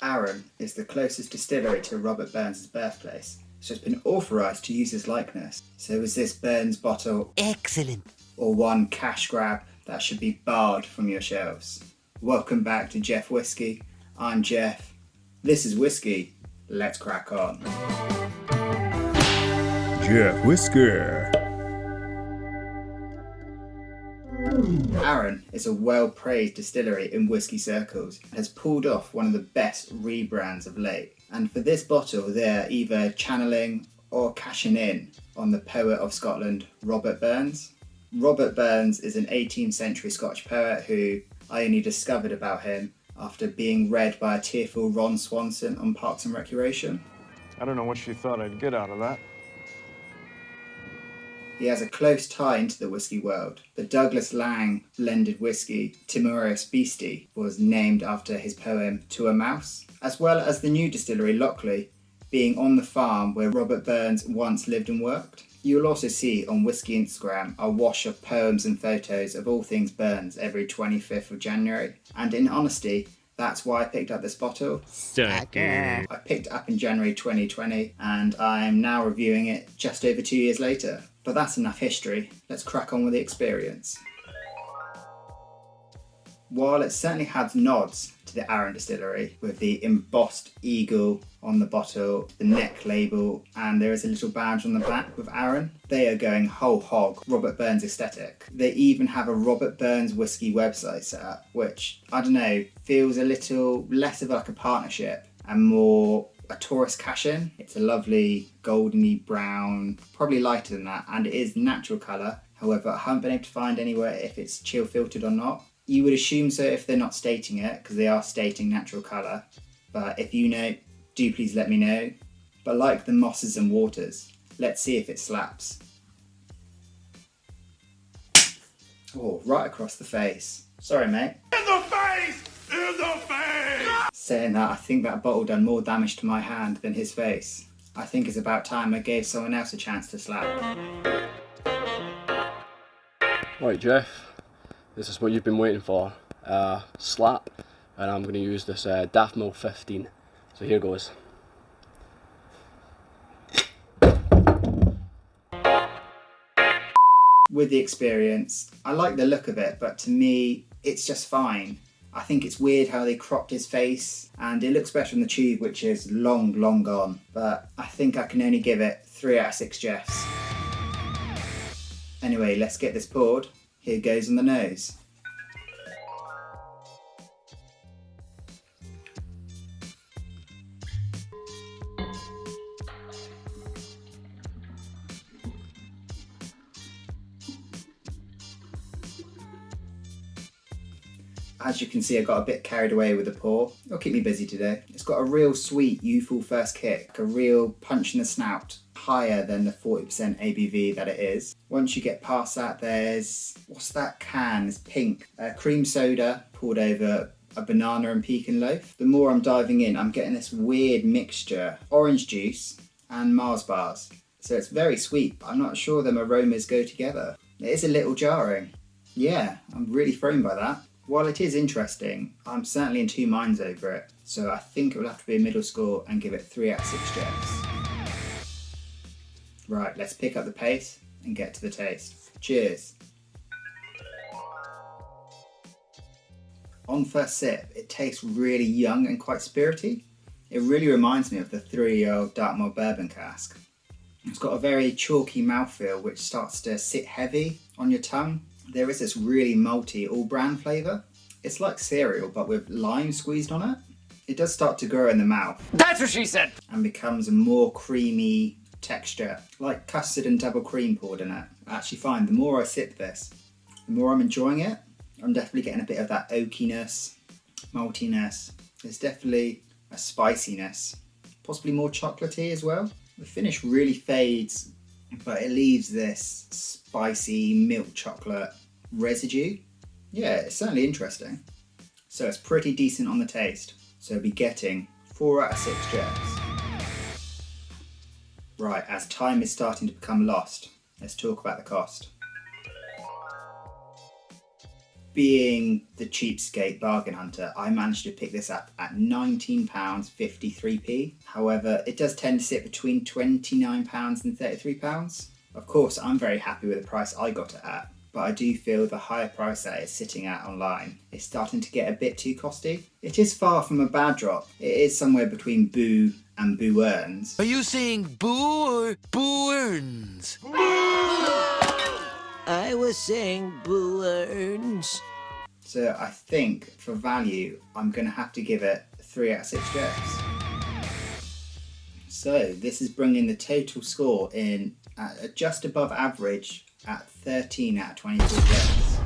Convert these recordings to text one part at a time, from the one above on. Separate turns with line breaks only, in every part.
Arran is the closest distillery to Robert Burns' birthplace, so it's been authorised to use his likeness. So is this Burns bottle excellent, or one cash grab that should be barred from your shelves? Welcome back to Jeff Whisky. I'm Jeff. This is Whisky. Let's crack on.
Jeff Whisky.
Arran is a well-praised distillery in whisky circles and has pulled off one of the best rebrands of late. And for this bottle, they're either channeling or cashing in on the poet of Scotland, Robert Burns. Robert Burns is an 18th century Scottish poet who I only discovered about him after being read by a tearful Ron Swanson on Parks and Recreation.
I don't know what she thought I'd get out of that.
He has a close tie into the whisky world. The Douglas Lang blended whisky, Timorous Beastie, was named after his poem To a Mouse, as well as the new distillery, Lochley, being on the farm where Robert Burns once lived and worked. You'll also see on Whisky Instagram a wash of poems and photos of all things Burns every 25th of January. And in honesty, that's why I picked up this bottle. I picked it up in January 2020 and I'm now reviewing it just over 2 years later. But that's enough history. Let's crack on with the experience. While it certainly has nods to the Arran distillery with the embossed eagle on the bottle, the neck label, and there is a little badge on the back with Arran, they are going whole hog Robert Burns aesthetic. They even have a Robert Burns Whisky website set up, which, I don't know, feels a little less of like a partnership and more a tourist cash-in. It's a lovely goldeny brown, probably lighter than that, and it is natural colour. However, I haven't been able to find anywhere if it's chill filtered or not. You would assume so if they're not stating it, because they are stating natural colour. But if you know, do please let me know. But like the mosses and waters, let's see if it slaps. Oh, right across the face. Sorry, mate.
In the face! In the face!
Saying that, I think that bottle done more damage to my hand than his face. I think it's about time I gave someone else a chance to slap.
Right, Jeff, this is what you've been waiting for. Slap, and I'm going to use this Daft Malt 15. So here goes.
With the experience, I like the look of it, but to me, it's just fine. I think it's weird how they cropped his face, and it looks better in the tube, which is long gone. But I think I can only give it 3 out of 6 Jeffs. Anyway, let's get this poured. Here goes on the nose. As you can see, I got a bit carried away with the pour. It'll keep me busy today. It's got a real sweet, youthful first kick, a real punch in the snout, higher than the 40% ABV that it is. Once you get past that, there's, what's that can? It's pink. Cream soda poured over a banana and pecan loaf. The more I'm diving in, I'm getting this weird mixture, orange juice and Mars bars. So it's very sweet, but I'm not sure them aromas go together. It is a little jarring. Yeah, I'm really thrown by that. While it is interesting, I'm certainly in two minds over it, so I think it will have to be a middle score and give it 3 out of 6 Jeffs. Right, let's pick up the pace and get to the taste. Cheers. On first sip, it tastes really young and quite spirity. It really reminds me of the 3-year-old Dartmoor bourbon cask. It's got a very chalky mouthfeel which starts to sit heavy on your tongue. There is this really malty all-brand flavour. It's like cereal but with lime squeezed on it. It does start to grow in the mouth.
That's what she said!
And becomes a more creamy texture, like custard and double cream poured in it. I actually find the more I sip this, the more I'm enjoying it. I'm definitely getting a bit of that oakiness, maltiness. There's definitely a spiciness, possibly more chocolatey as well. The finish really fades, but it leaves this spicy milk chocolate residue. Yeah, it's certainly interesting. So it's pretty decent on the taste. So I'll be getting 4 out of 6 Jeffs. Right, as time is starting to become lost, let's talk about the cost. being the cheapskate bargain hunter, I managed to pick this up at £19.53p. However, it does tend to sit between £29 and £33. Of course, I'm very happy with the price I got it at, but I do feel the higher price that it's sitting at online is starting to get a bit too costly. It is far from a bad drop. It is somewhere between Boo and Boo Earns.
Are you saying boo or boo earns? I was saying boo earns.
So I think for value, I'm going to have to give it 3 out of 6 Jeffs. So this is bringing the total score in at just above average at 13 out of 24 Jeffs.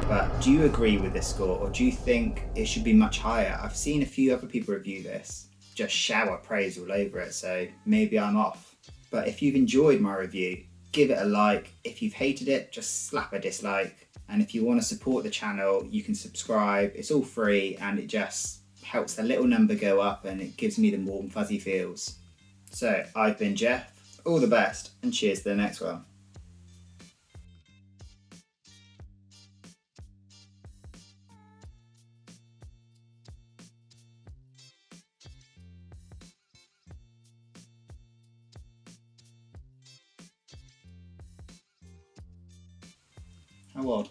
But do you agree with this score, or do you think it should be much higher? I've seen a few other people review this, just shower praise all over it, so maybe I'm off. But if you've enjoyed my review, give it a like. If you've hated it, just slap a dislike. And if you want to support the channel, you can subscribe. It's all free and it just helps the little number go up and it gives me the warm fuzzy feels. So I've been Jeff, all the best and cheers to the next one. How odd.